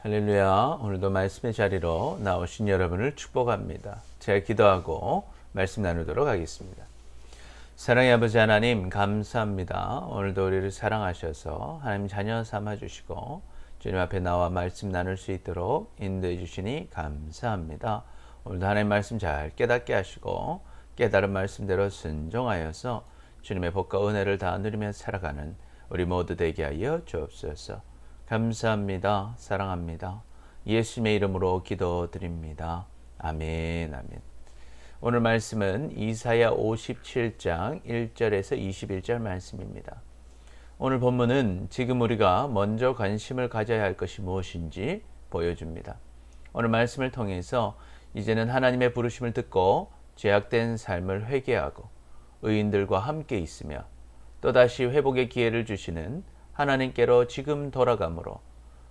할렐루야. 오늘도 말씀의 자리로 나오신 여러분을 축복합니다. 제가 기도하고 말씀 나누도록 하겠습니다. 사랑의 아버지 하나님 감사합니다. 오늘도 우리를 사랑하셔서 하나님 자녀 삼아주시고 주님 앞에 나와 말씀 나눌 수 있도록 인도해 주시니 감사합니다. 오늘도 하나님 말씀 잘 깨닫게 하시고 깨달은 말씀대로 순종하여서 주님의 복과 은혜를 다 누리며 살아가는 우리 모두 되게 하여 주옵소서. 감사합니다. 사랑합니다. 예수님의 이름으로 기도드립니다. 아멘, 아멘. 오늘 말씀은 이사야 57장 1절에서 21절 말씀입니다. 오늘 본문은 지금 우리가 먼저 관심을 가져야 할 것이 무엇인지 보여줍니다. 오늘 말씀을 통해서 이제는 하나님의 부르심을 듣고 죄악된 삶을 회개하고 의인들과 함께 있으며 또다시 회복의 기회를 주시는 하나님께로 지금 돌아가므로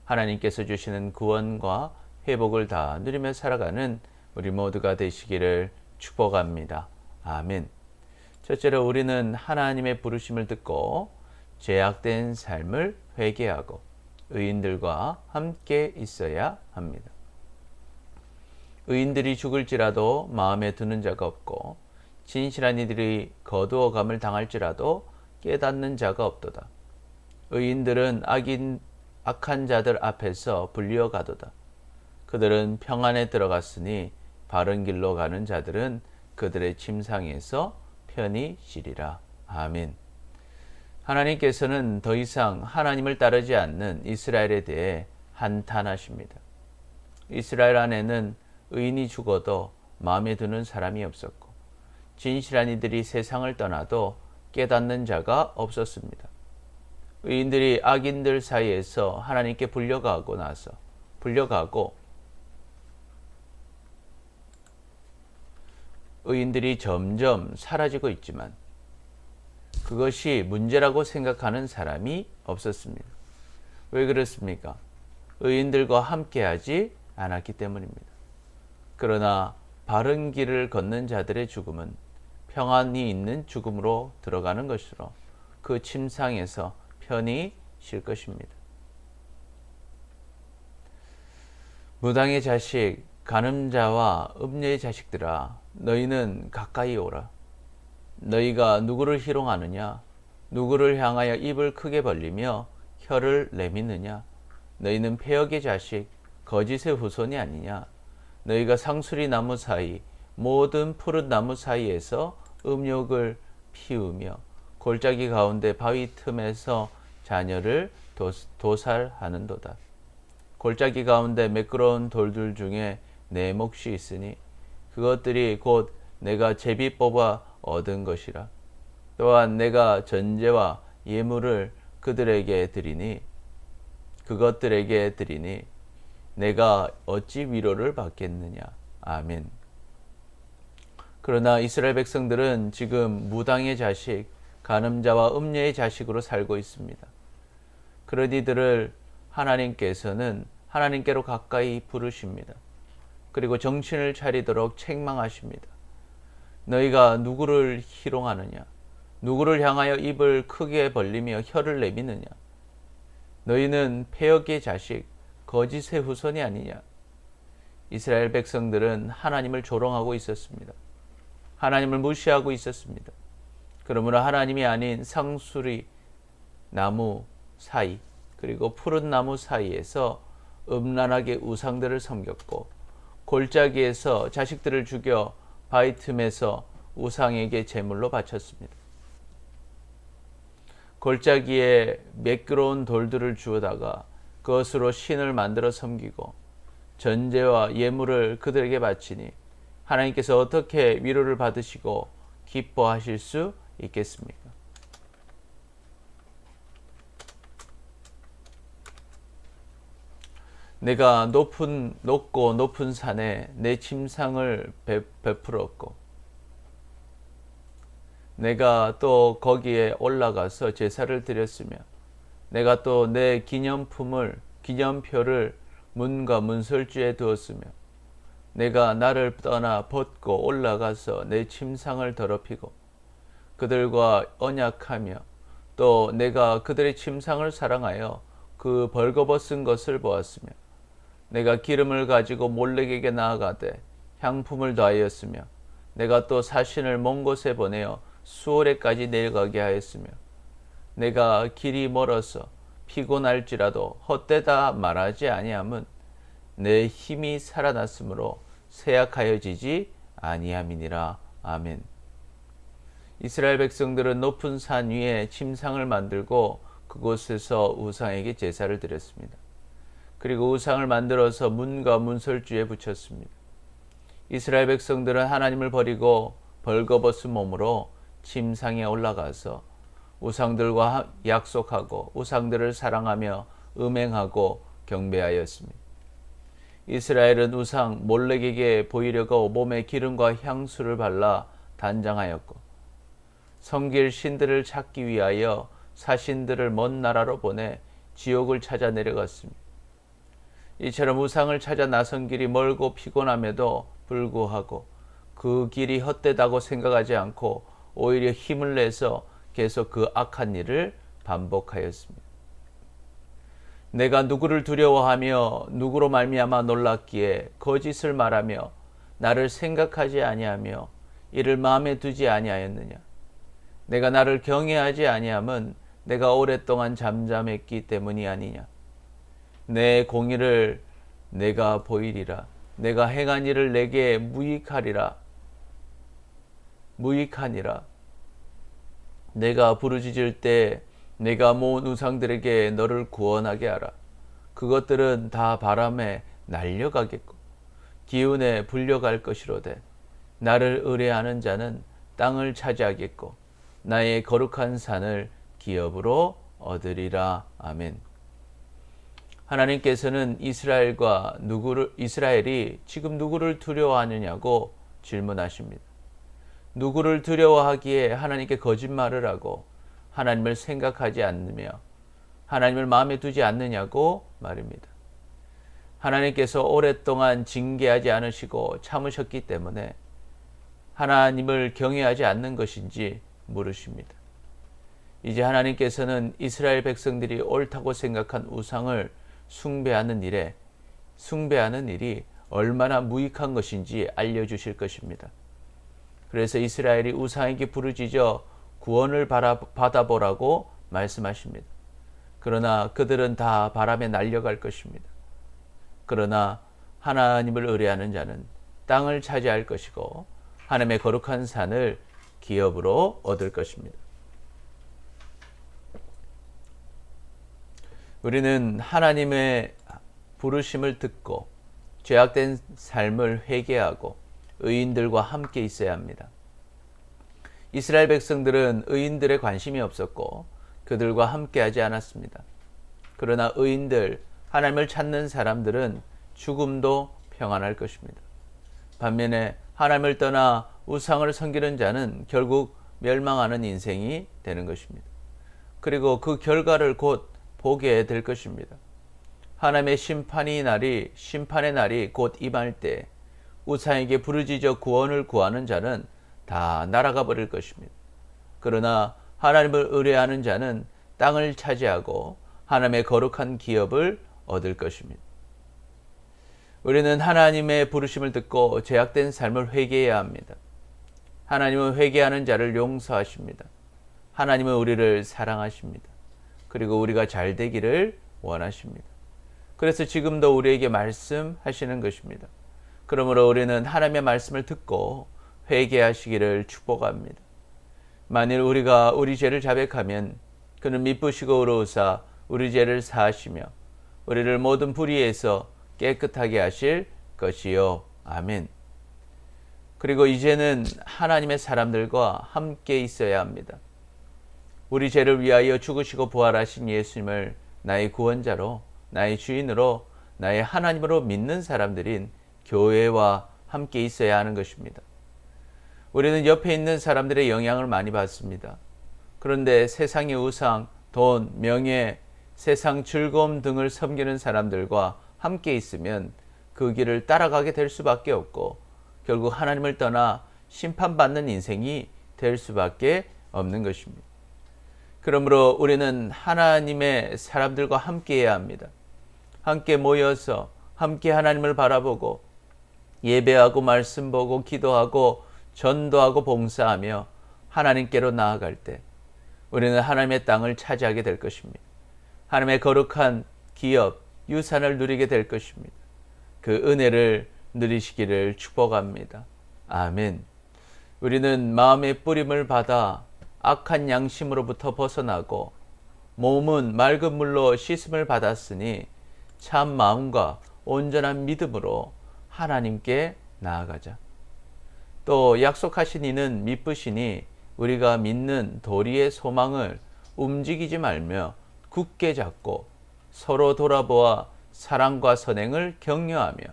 하나님께서 주시는 구원과 회복을 다 누리며 살아가는 우리 모두가 되시기를 축복합니다. 아멘. 첫째로 우리는 하나님의 부르심을 듣고 죄악된 삶을 회개하고 의인들과 함께 있어야 합니다. 의인들이 죽을지라도 마음에 드는 자가 없고 진실한 이들이 거두어감을 당할지라도 깨닫는 자가 없도다. 의인들은 악한 자들 앞에서 불리어가도다. 그들은 평안에 들어갔으니 바른 길로 가는 자들은 그들의 침상에서 편히 쉬리라. 아멘. 하나님께서는 더 이상 하나님을 따르지 않는 이스라엘에 대해 한탄하십니다. 이스라엘 안에는 의인이 죽어도 마음에 드는 사람이 없었고 진실한 이들이 세상을 떠나도 깨닫는 자가 없었습니다. 의인들이 악인들 사이에서 하나님께 불려가고 의인들이 점점 사라지고 있지만 그것이 문제라고 생각하는 사람이 없었습니다. 왜 그렇습니까? 의인들과 함께하지 않았기 때문입니다. 그러나 바른 길을 걷는 자들의 죽음은 평안이 있는 죽음으로 들어가는 것으로 그 침상에서 편히 쉴 것입니다. 무당의 자식, 간음자와 음녀의 자식들아, 너희는 가까이 오라. 너희가 누구를 희롱하느냐? 누구를 향하여 입을 크게 벌리며 혀를 내미느냐? 너희는 패역의 자식, 거짓의 후손이 아니냐? 너희가 상수리 나무 사이, 모든 푸른 나무 사이에서 음욕을 피우며 골짜기 가운데 바위 틈에서 자녀를 도살하는도다. 골짜기 가운데 매끄러운 돌들 중에 내 몫이 있으니 그것들이 곧 내가 제비 뽑아 얻은 것이라. 또한 내가 전제와 예물을 그것들에게 드리니 내가 어찌 위로를 받겠느냐. 아멘. 그러나 이스라엘 백성들은 지금 무당의 자식, 간음자와 음녀의 자식으로 살고 있습니다. 그런 이들을 하나님께서는 하나님께로 가까이 부르십니다. 그리고 정신을 차리도록 책망하십니다. 너희가 누구를 희롱하느냐? 누구를 향하여 입을 크게 벌리며 혀를 내미느냐? 너희는 패역의 자식, 거짓의 후손이 아니냐? 이스라엘 백성들은 하나님을 조롱하고 있었습니다. 하나님을 무시하고 있었습니다. 그러므로 하나님이 아닌 상수리 나무 사이 그리고 푸른 나무 사이에서 음란하게 우상들을 섬겼고 골짜기에서 자식들을 죽여 바위 틈에서 우상에게 제물로 바쳤습니다. 골짜기에 매끄러운 돌들을 주워다가 그것으로 신을 만들어 섬기고 전제와 예물을 그들에게 바치니 하나님께서 어떻게 위로를 받으시고 기뻐하실 수 있겠습니까? 내가 높고 높은 산에 내 침상을 베풀었고 내가 또 거기에 올라가서 제사를 드렸으며 내가 또 내 기념표를 문과 문설주에 두었으며 내가 나를 떠나 벗고 올라가서 내 침상을 더럽히고 그들과 언약하며 또 내가 그들의 침상을 사랑하여 그 벌거벗은 것을 보았으며 내가 기름을 가지고 몰렉에게 나아가되 향품을 더하였으며 내가 또 사신을 먼 곳에 보내어 수월에까지 내려가게 하였으며 내가 길이 멀어서 피곤할지라도 헛되다 말하지 아니함은 내 힘이 살아났으므로 쇠약하여지지 아니함이니라. 아멘. 이스라엘 백성들은 높은 산 위에 침상을 만들고 그곳에서 우상에게 제사를 드렸습니다. 그리고 우상을 만들어서 문과 문설주에 붙였습니다. 이스라엘 백성들은 하나님을 버리고 벌거벗은 몸으로 침상에 올라가서 우상들과 약속하고 우상들을 사랑하며 음행하고 경배하였습니다. 이스라엘은 우상 몰렉에게 보이려고 몸에 기름과 향수를 발라 단장하였고 섬길 신들을 찾기 위하여 사신들을 먼 나라로 보내 지옥을 찾아 내려갔습니다. 이처럼 우상을 찾아 나선 길이 멀고 피곤함에도 불구하고 그 길이 헛되다고 생각하지 않고 오히려 힘을 내서 계속 그 악한 일을 반복하였습니다. 내가 누구를 두려워하며 누구로 말미암아 놀랐기에 거짓을 말하며 나를 생각하지 아니하며 이를 마음에 두지 아니하였느냐. 내가 나를 경외하지 아니함은 내가 오랫동안 잠잠했기 때문이 아니냐. 내 공의를 내가 보이리라. 내가 행한 일을 내게 무익하니라. 내가 부르짖을 때 내가 모은 우상들에게 너를 구원하게 하라. 그것들은 다 바람에 날려가겠고 기운에 불려갈 것이로되 나를 의뢰하는 자는 땅을 차지하겠고 나의 거룩한 산을 기업으로 얻으리라. 아멘. 하나님께서는 이스라엘이 지금 누구를 두려워하느냐고 질문하십니다. 누구를 두려워하기에 하나님께 거짓말을 하고 하나님을 생각하지 않으며 하나님을 마음에 두지 않느냐고 말입니다. 하나님께서 오랫동안 징계하지 않으시고 참으셨기 때문에 하나님을 경외하지 않는 것인지 물으십니다. 이제 하나님께서는 이스라엘 백성들이 옳다고 생각한 우상을 숭배하는 일이 얼마나 무익한 것인지 알려주실 것입니다. 그래서 이스라엘이 우상에게 부르짖어 구원을 받아보라고 말씀하십니다. 그러나 그들은 다 바람에 날려갈 것입니다. 그러나 하나님을 의뢰하는 자는 땅을 차지할 것이고 하나님의 거룩한 산을 기업으로 얻을 것입니다. 우리는 하나님의 부르심을 듣고 죄악된 삶을 회개하고 의인들과 함께 있어야 합니다. 이스라엘 백성들은 의인들에 관심이 없었고 그들과 함께하지 않았습니다. 그러나 의인들, 하나님을 찾는 사람들은 죽음도 평안할 것입니다. 반면에 하나님을 떠나 우상을 섬기는 자는 결국 멸망하는 인생이 되는 것입니다. 그리고 그 결과를 곧 보게 될 것입니다. 하나님의 심판의 날이 곧 임할 때 우상에게 부르짖어 구원을 구하는 자는 다 날아가 버릴 것입니다. 그러나 하나님을 의뢰하는 자는 땅을 차지하고 하나님의 거룩한 기업을 얻을 것입니다. 우리는 하나님의 부르심을 듣고 죄악된 삶을 회개해야 합니다. 하나님은 회개하는 자를 용서하십니다. 하나님은 우리를 사랑하십니다. 그리고 우리가 잘 되기를 원하십니다. 그래서 지금도 우리에게 말씀하시는 것입니다. 그러므로 우리는 하나님의 말씀을 듣고 회개하시기를 축복합니다. 만일 우리가 우리 죄를 자백하면 그는 미쁘시고 의로우사 우리 죄를 사하시며 우리를 모든 불의에서 깨끗하게 하실 것이요. 아멘. 그리고 이제는 하나님의 사람들과 함께 있어야 합니다. 우리 죄를 위하여 죽으시고 부활하신 예수님을 나의 구원자로, 나의 주인으로, 나의 하나님으로 믿는 사람들인 교회와 함께 있어야 하는 것입니다. 우리는 옆에 있는 사람들의 영향을 많이 받습니다. 그런데 세상의 우상, 돈, 명예, 세상 즐거움 등을 섬기는 사람들과 함께 있으면 그 길을 따라가게 될 수밖에 없고 결국 하나님을 떠나 심판받는 인생이 될 수밖에 없는 것입니다. 그러므로 우리는 하나님의 사람들과 함께 해야 합니다. 함께 모여서 함께 하나님을 바라보고 예배하고 말씀 보고 기도하고 전도하고 봉사하며 하나님께로 나아갈 때 우리는 하나님의 땅을 차지하게 될 것입니다. 하나님의 거룩한 기업, 유산을 누리게 될 것입니다. 그 은혜를 누리시기를 축복합니다. 아멘. 우리는 마음의 뿌림을 받아 악한 양심으로부터 벗어나고 몸은 맑은 물로 씻음을 받았으니 참 마음과 온전한 믿음으로 하나님께 나아가자. 또 약속하신 이는 미쁘시니 우리가 믿는 도리의 소망을 움직이지 말며 굳게 잡고 서로 돌아보아 사랑과 선행을 격려하며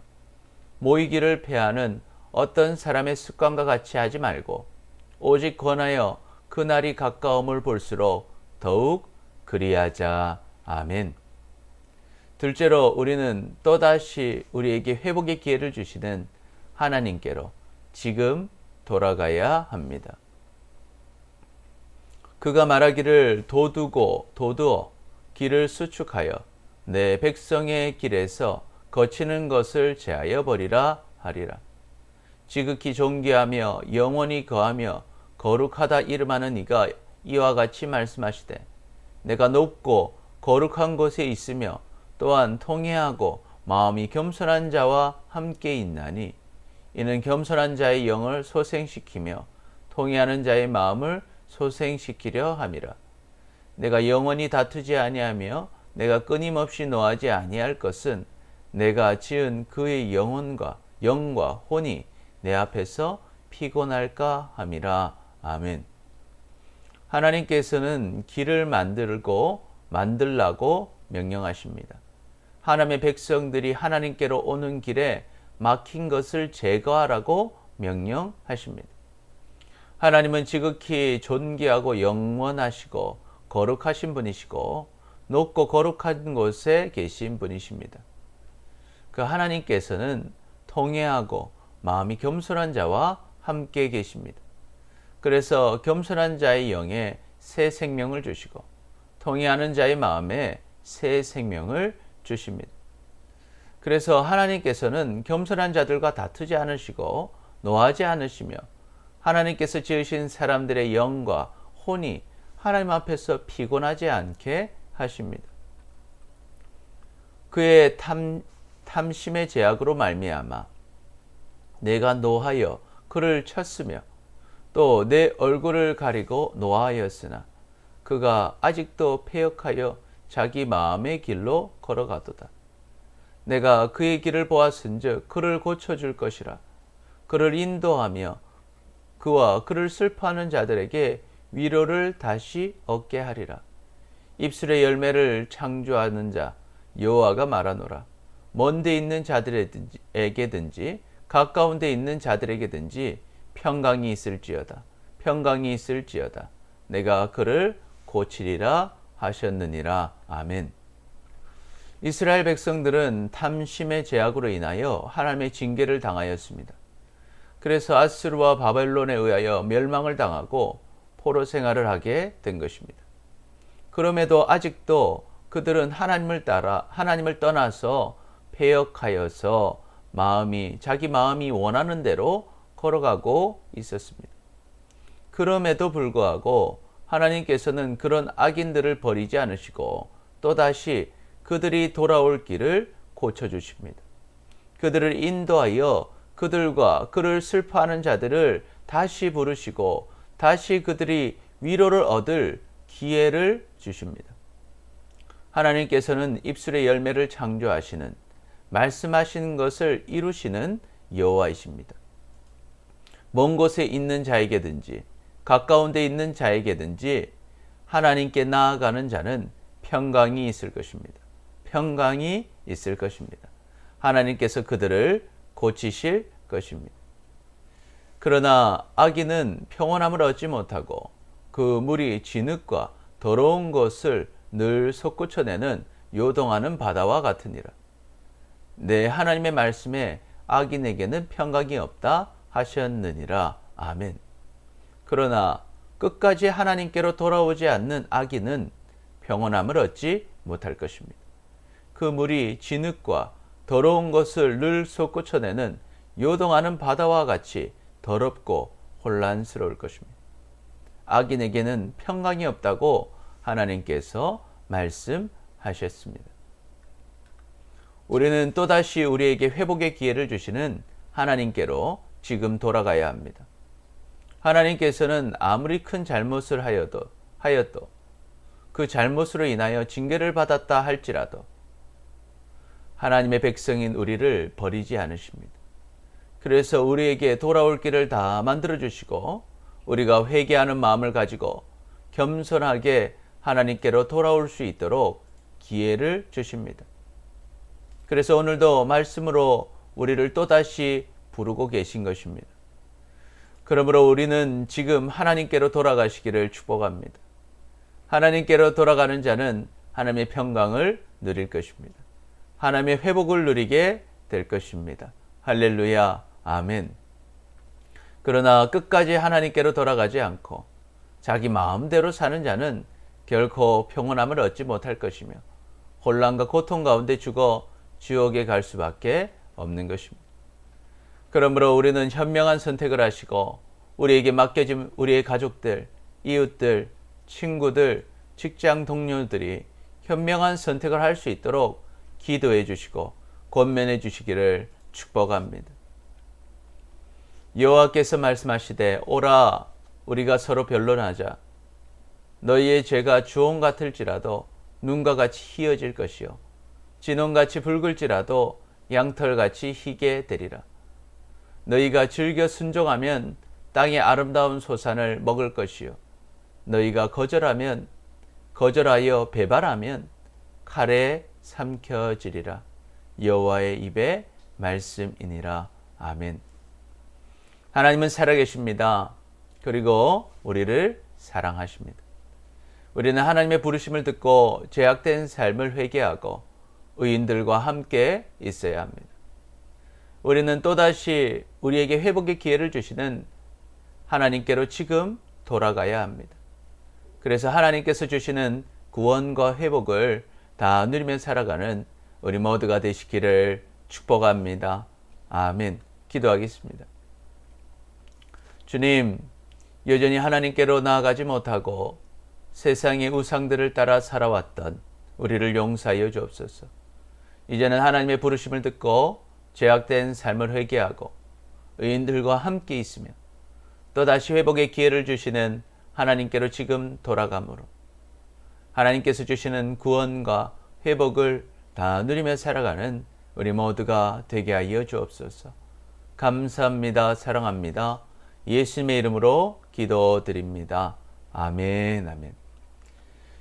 모이기를 패하는 어떤 사람의 습관과 같이 하지 말고 오직 권하여 그날이 가까움을 볼수록 더욱 그리하자. 아멘. 둘째로 우리는 또다시 우리에게 회복의 기회를 주시는 하나님께로 지금 돌아가야 합니다. 그가 말하기를 도두어 길을 수축하여 내 백성의 길에서 거치는 것을 제하여 버리라 하리라. 지극히 존귀하며 영원히 거하며 거룩하다 이름하는 이가 이와 같이 말씀하시되 내가 높고 거룩한 곳에 있으며 또한 통회하고 마음이 겸손한 자와 함께 있나니 이는 겸손한 자의 영을 소생시키며 통회하는 자의 마음을 소생시키려 함이라. 내가 영원히 다투지 아니하며 내가 끊임없이 노하지 아니할 것은 내가 지은 그의 영과 혼이 내 앞에서 피곤할까 함이라. 아멘. 하나님께서는 길을 만들라고 명령하십니다. 하나님의 백성들이 하나님께로 오는 길에 막힌 것을 제거하라고 명령하십니다. 하나님은 지극히 존귀하고 영원하시고 거룩하신 분이시고 높고 거룩한 곳에 계신 분이십니다. 그 하나님께서는 통회하고 마음이 겸손한 자와 함께 계십니다. 그래서 겸손한 자의 영에 새 생명을 주시고 통회하는 자의 마음에 새 생명을 주십니다. 그래서 하나님께서는 겸손한 자들과 다투지 않으시고 노하지 않으시며 하나님께서 지으신 사람들의 영과 혼이 하나님 앞에서 피곤하지 않게 하십니다. 그의 탐심의 제약으로 말미암아 내가 노하여 그를 쳤으며 또 내 얼굴을 가리고 노하였으나 그가 아직도 패역하여 자기 마음의 길로 걸어가도다. 내가 그의 길을 보았은즉 그를 고쳐줄 것이라. 그를 인도하며 그와 그를 슬퍼하는 자들에게 위로를 다시 얻게 하리라. 입술의 열매를 창조하는 자 여호와가 말하노라. 먼데 있는 자들에게든지 가까운 데 있는 자들에게든지 평강이 있을지어다. 평강이 있을지어다. 내가 그를 고치리라 하셨느니라. 아멘. 이스라엘 백성들은 탐심의 제약으로 인하여 하나님의 징계를 당하였습니다. 그래서 아수르와 바벨론에 의하여 멸망을 당하고 포로 생활을 하게 된 것입니다. 그럼에도 아직도 그들은 하나님을 떠나서 패역하여서 자기 마음이 원하는 대로 걸어가고 있었습니다. 그럼에도 불구하고 하나님께서는 그런 악인들을 버리지 않으시고 또다시 그들이 돌아올 길을 고쳐주십니다. 그들을 인도하여 그들과 그를 슬퍼하는 자들을 다시 부르시고 다시 그들이 위로를 얻을 기회를 주십니다. 하나님께서는 입술의 열매를 창조하시는 말씀하시는 것을 이루시는 여호와이십니다. 먼 곳에 있는 자에게든지 가까운 데 있는 자에게든지 하나님께 나아가는 자는 평강이 있을 것입니다. 평강이 있을 것입니다. 하나님께서 그들을 고치실 것입니다. 그러나 악인은 평온함을 얻지 못하고 그 물이 진흙과 더러운 것을 늘 솟구쳐내는 요동하는 바다와 같으니라. 내 하나님의 말씀에 악인에게는 평강이 없다 하셨느니라. 아멘. 그러나 끝까지 하나님께로 돌아오지 않는 악인은 평온함을 얻지 못할 것입니다. 그 물이 진흙과 더러운 것을 늘 솟구쳐내는 요동하는 바다와 같이 더럽고 혼란스러울 것입니다. 악인에게는 평강이 없다고 하나님께서 말씀하셨습니다. 우리는 또다시 우리에게 회복의 기회를 주시는 하나님께로 지금 돌아가야 합니다. 하나님께서는 아무리 큰 잘못을 하여도 그 잘못으로 인하여 징계를 받았다 할지라도 하나님의 백성인 우리를 버리지 않으십니다. 그래서 우리에게 돌아올 길을 다 만들어 주시고 우리가 회개하는 마음을 가지고 겸손하게 하나님께로 돌아올 수 있도록 기회를 주십니다. 그래서 오늘도 말씀으로 우리를 또다시 부르고 계신 것입니다. 그러므로 우리는 지금 하나님께로 돌아가시기를 축복합니다. 하나님께로 돌아가는 자는 하나님의 평강을 누릴 것입니다. 하나님의 회복을 누리게 될 것입니다. 할렐루야, 아멘. 그러나 끝까지 하나님께로 돌아가지 않고 자기 마음대로 사는 자는 결코 평온함을 얻지 못할 것이며 혼란과 고통 가운데 죽어 지옥에 갈 수밖에 없는 것입니다. 그러므로 우리는 현명한 선택을 하시고 우리에게 맡겨진 우리의 가족들, 이웃들, 친구들, 직장 동료들이 현명한 선택을 할 수 있도록 기도해 주시고 권면해 주시기를 축복합니다. 여호와께서 말씀하시되 오라 우리가 서로 변론하자. 너희의 죄가 주홍 같을지라도 눈과 같이 희어질 것이요 진홍같이 붉을지라도 양털같이 희게 되리라. 너희가 즐겨 순종하면 땅의 아름다운 소산을 먹을 것이요 너희가 거절하여 배발하면 칼에 삼켜지리라. 여호와의 입의 말씀이니라. 아멘. 하나님은 살아계십니다. 그리고 우리를 사랑하십니다. 우리는 하나님의 부르심을 듣고 죄악된 삶을 회개하고 의인들과 함께 있어야 합니다. 우리는 또다시 우리에게 회복의 기회를 주시는 하나님께로 지금 돌아가야 합니다. 그래서 하나님께서 주시는 구원과 회복을 다 누리며 살아가는 우리 모두가 되시기를 축복합니다. 아멘. 기도하겠습니다. 주님, 여전히 하나님께로 나아가지 못하고 세상의 우상들을 따라 살아왔던 우리를 용서하여 주옵소서. 이제는 하나님의 부르심을 듣고 죄악된 삶을 회개하고 의인들과 함께 있으며 또다시 회복의 기회를 주시는 하나님께로 지금 돌아가므로 하나님께서 주시는 구원과 회복을 다 누리며 살아가는 우리 모두가 되게 하여 주옵소서. 감사합니다. 사랑합니다. 예수님의 이름으로 기도드립니다. 아멘, 아멘.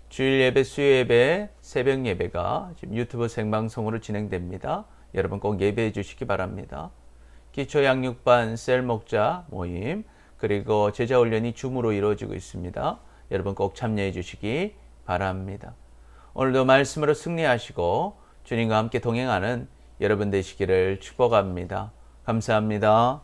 주일 예배, 수요 예배, 새벽 예배가 지금 유튜브 생방송으로 진행됩니다. 여러분 꼭 예배해 주시기 바랍니다. 기초 양육반 셀 목자 모임 그리고 제자 훈련이 줌으로 이루어지고 있습니다. 여러분 꼭 참여해 주시기 바랍니다. 오늘도 말씀으로 승리하시고 주님과 함께 동행하는 여러분 되시기를 축복합니다. 감사합니다.